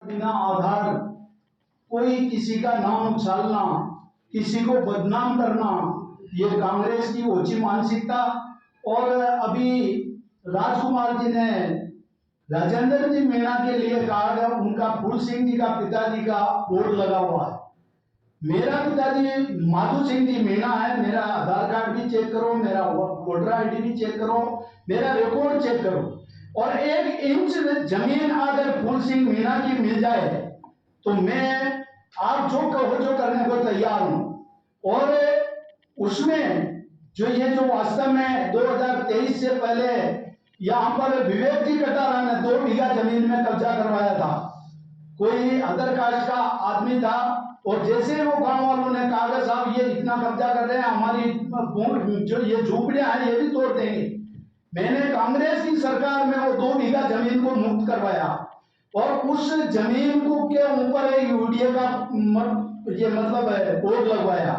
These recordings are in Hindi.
बिना आधार कोई किसी का नाम उछालना, किसी को बदनाम करना, ये कांग्रेस की ओछी मानसिकता। और अभी राजकुमार जी ने राजेंद्र जी मीणा के लिए कहा गया, उनका फूल सिंह जी का पिताजी का बोर्ड लगा हुआ है। मेरा पिताजी माधु सिंह जी मीणा है। मेरा आधार कार्ड भी चेक करो, मेरा वोटर आईडी भी चेक करो, मेरा रिकॉर्ड चेक करो। और 1 इंच जमीन अगर फूल सिंह मीणा की मिल जाए तो मैं आप जो कहो जो करने को तैयार हूं। और उसमें जो वास्तव में 2023 से पहले यहाँ पर विवेक जी कटारा ने 2 बीघा जमीन में कब्जा करवाया था। कोई अदर कास्ट का आदमी था और जैसे वो गांव वालों ने कहा साहब ये इतना कब्जा कर रहे हैं, हमारी जो ये झोपड़ियां हैं ये भी तोड़ देंगे। मैंने कांग्रेस की सरकार में वो 2 बीघा जमीन को मुक्त करवाया और उस जमीन को के ऊपर एक यूडीए का ये मतलब है बोर्ड लगवाया।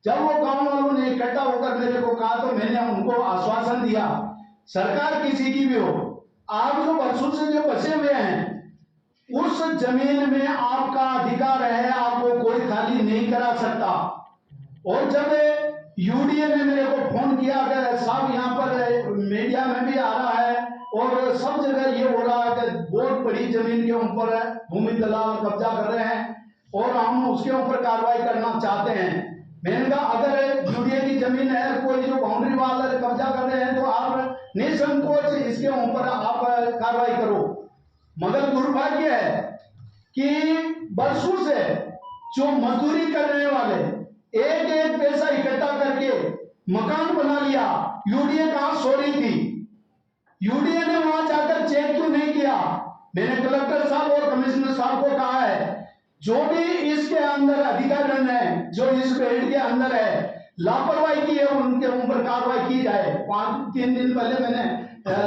जब वो गांव वालों ने इकट्ठा होकर मेरे को कहा तो मैंने उनको आश्वासन दिया, सरकार किसी की भी हो, आप जो वर्षों से जो बसे हुए हैं उस जमीन में आपका अधिकार है, आपको कोई खाली नहीं करा सकता। और जब यूडीए ने मेरे को फोन किया कि साहब यहाँ पर मीडिया में भी आ रहा है और सब जगह ये हो रहा है कि बहुत बड़ी जमीन के ऊपर भूमि दलाल कब्जा कर रहे हैं और हम उसके ऊपर कार्रवाई करना चाहते हैं। मैंने कहा अगर यूडीए की जमीन है, कोई जो बाउंड्री वाले कब्जा कर रहे हैं तो आप निसंकोच इसके ऊपर आप कार्रवाई करो। मगर दुर्भाग्य है कि वर्षों से जो मजदूरी करने वाले एक एक पैसा इकट्ठा करके मकान बना लिया, यूडीए कहां सो रही थी? यूडीए ने वहां जाकर चेक क्यों नहीं किया? मैंने कलेक्टर साहब और कमिश्नर साहब को कहा है जो भी इसके अंदर अधिकारी है, जो इस बेल्ट के अंदर है, लापरवाही की है उनके ऊपर कार्रवाई की जाए। 3 दिन पहले मैंने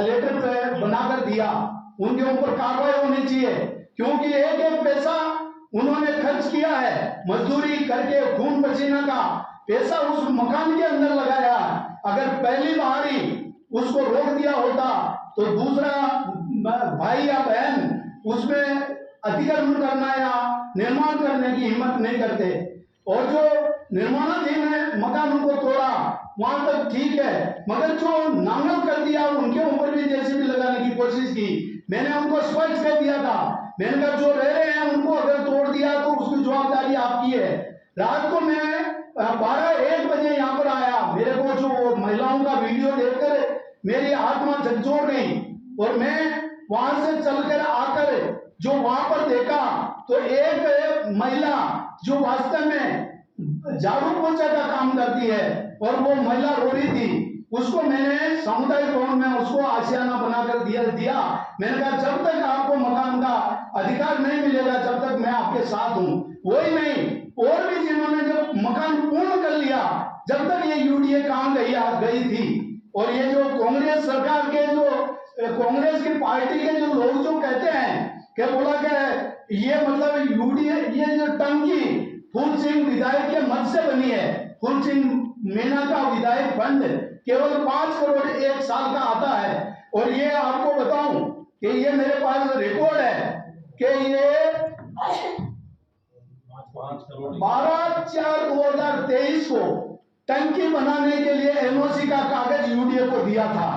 लेटर बनाकर दिया, उनके ऊपर कार्रवाई होनी चाहिए क्योंकि एक एक पैसा उन्होंने खर्च किया है, मजदूरी करके खून पसीना का पैसा उस मकान के अंदर लगाया। अगर पहली बार ही उसको रोक दिया होता तो दूसरा भाई या बहन उसमें अतिक्रमण करना या निर्माण करने की हिम्मत नहीं करते। और जो निर्माणाधीन है मकानों को तोड़ा वहां तक ठीक है, मगर जो नांगल कर दिया उनके ऊपर भी जेसीबी लगाने की कोशिश की। मैंने उनको स्पष्ट कर दिया था, मैंने कहा जो रह रहे हैं उनको अगर तोड़ दिया तो उसकी जवाबदारी आपकी है। रात को मैं 12-1 बजे यहाँ पर आया, मेरे को जो महिलाओं का वीडियो देखकर मेरी आत्मा झकझोर गई और मैं वहां से चलकर आकर जो वहां पर देखा तो एक महिला जो वास्तव में झाड़ू पोछा का काम करती है और वो महिला रो रही थी, उसको मैंने सामुदायिक भवन में उसको आशियाना बनाकर दिया। मैंने कहा जब तक आपको मकान का अधिकार नहीं मिलेगा जब तक मैं आपके साथ हूं। वही नहीं, और भी जिन्होंने जब मकान पूर्ण कर लिया जब तक ये यूडीए कहां गई थी। और ये जो कांग्रेस सरकार के जो कांग्रेस की पार्टी के जो लोग जो कहते हैं कि बोला कि ये मतलब यूडीए ये जो टंकी फूल सिंह विधायक के मत से बनी है, फूल सिंह मीणा का विधायक फंड केवल 5 करोड़ 1 साल का आता है। और ये आपको बताऊं कि ये मेरे पास रिकॉर्ड है कि ये 12/4/2023 को टंकी बनाने के लिए एनओसी का कागज यूडीए को दिया था।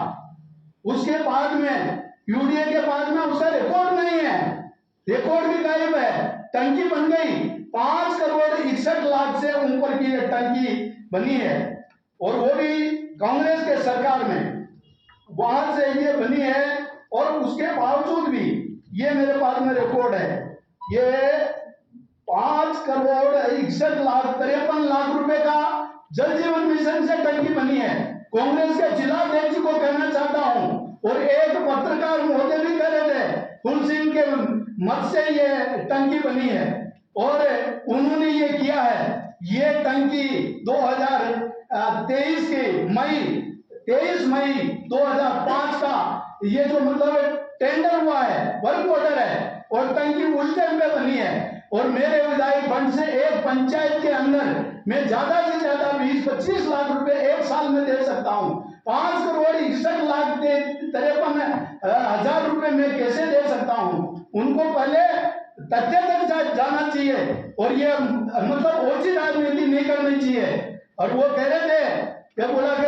उसके बाद में यूडीए के बाद में उसका रिकॉर्ड नहीं है, रिकॉर्ड भी गायब है। टंकी बन गई, 5 करोड़ 61 लाख से ऊपर की टंकी बनी है और वो भी कांग्रेस के सरकार में, वहां से ये बनी है। और उसके बावजूद भी ये मेरे पास में रिकॉर्ड है, ये 5 करोड़ 61 लाख 53 लाख रुपए का जल जीवन मिशन से टंकी बनी है। कांग्रेस के जिला अध्यक्ष को कहना चाहता हूं और एक पत्रकार महोदय भी कह रहे थे फूल सिंह के मत से ये टंकी बनी है और उन्होंने ये किया है। ये टंकी 2023 के 23 मई 2005 का ये जो मतलब टेंडर हुआ है, वर्क ऑर्डर है और टंकी उस टाइम पे बनी है। और मेरे विधायक फंड से एक पंचायत के अंदर मैं ज्यादा से ज्यादा 20-25 लाख रुपए 1 साल में दे सकता हूं। 5 करोड़ 61 लाख 53 हजार रुपए मैं कैसे दे सकता हूं? उनको पहले तथ्य तक जाना चाहिए और ये मतलब ओछी राजनीति नहीं करनी चाहिए। और वो कह रहे थे क्या बोला कि